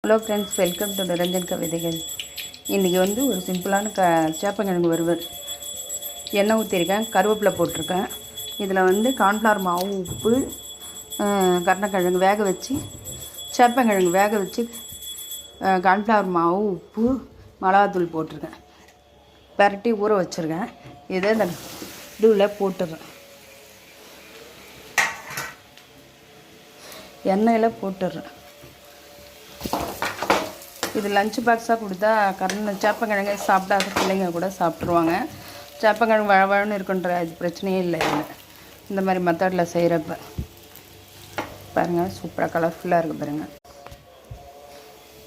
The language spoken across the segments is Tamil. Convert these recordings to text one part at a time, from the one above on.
Hello friends, welcome to Niranjan கவிதைகள். இன்றைக்கி ஒரு சிம்பிளான சேப்பங்கிழங்கு வறுவல். எண்ணெய் ஊற்றிருக்கேன், கருவேப்பிலை போட்டிருக்கேன். இதில் கார்ன்ஃப்ளவர் மாவு, உப்பு, கருணக்கிழங்கு வேக வச்சு, சேப்பங்கிழங்கு வேக வச்சு, கார்ன்ஃப்ளவர் மாவு, உப்பு, மிளகாத்தூள் போட்டிருக்கேன். பரட்டி ஊற வச்சுருக்கேன். இதை இந்த இதுவில் போட்டுடுறேன். எண்ணெயில் போட்டுடுறேன். இது லஞ்ச் பாக்ஸாக கொடுத்தா சேப்பங்கிழங்கு சாப்பிடாத பிள்ளைங்க கூட சாப்பிட்ருவாங்க. சேப்பங்கிழங்கு வழவழன்னு இருக்குன்ற இது பிரச்சனையே இல்லை. இந்த மாதிரி மெத்தடில் செய்கிறப்ப பாருங்கள், சூப்பராக கலர்ஃபுல்லாக இருக்குது பாருங்கள்.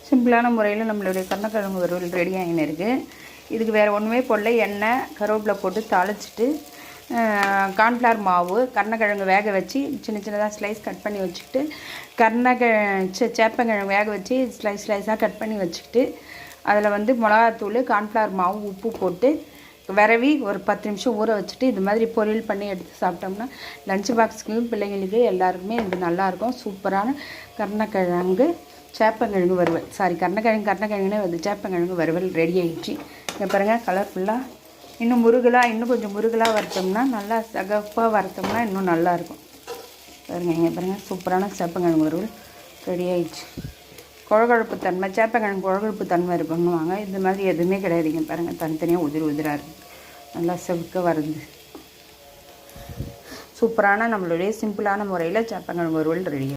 சிம்பிளான முறையில் நம்மளுடைய கருணக்கிழங்கு வறுவல் ரெடி ஆகின்னு இருக்குது. இதுக்கு வேறு ஒன்றுமே போடல. எண்ணெய், கருவேப்பிலை போட்டு தாளிச்சிட்டு, கார்ன்ஃப்ளவர் மாவு, கருணக்கிழங்கு வேக வச்சு சின்ன சின்னதாக ஸ்லைஸ் கட் பண்ணி வச்சுக்கிட்டு, சேப்பங்கிழங்கு வேக வச்சு ஸ்லைஸாக கட் பண்ணி வச்சுக்கிட்டு, அதில் மிளகாத்தூள், கார்ன்ஃப்ளவர் மாவு, உப்பு போட்டு விரவி ஒரு 10 நிமிஷம் ஊற வச்சுட்டு இது மாதிரி பொரியல் பண்ணி எடுத்து சாப்பிட்டோம்னா லஞ்ச் பாக்ஸுக்கும் பிள்ளைங்களுக்கு எல்லாருக்குமே இது நல்லாயிருக்கும். சூப்பரான கருணக்கிழங்கு சேப்பங்கிழங்கு வறுவல். கருணக்கிழங்குனே சேப்பங்கிழங்கு வறுவல் ரெடி ஆகிடுச்சு. இங்கே பாருங்கள், கலர்ஃபுல்லாக. இன்னும் இன்னும் கொஞ்சம் முருகலாக வறுத்தோம்னா, நல்லா சகப்பாக வறுத்தோம்னா இன்னும் நல்லாயிருக்கும். பாருங்கள், இங்கே பாருங்கள், சூப்பரான சேப்பங்கிழங்கு வறுவல் ரெடி ஆகிடுச்சு. குழகுழப்பு தன்மை, சேப்பங்கிழங்கு குழகுழப்பு தன்மை இருக்குன்னுவாங்க. இந்த மாதிரி எதுவுமே கிடையாதுங்க. பாருங்கள், தனித்தனியாக உதிராக இருக்குது. நல்லா செவுக்க வருது. சூப்பரான நம்மளுடைய சிம்பிளான முறையில் சேப்பங்கிழங்கு வறுவல் ரெடி.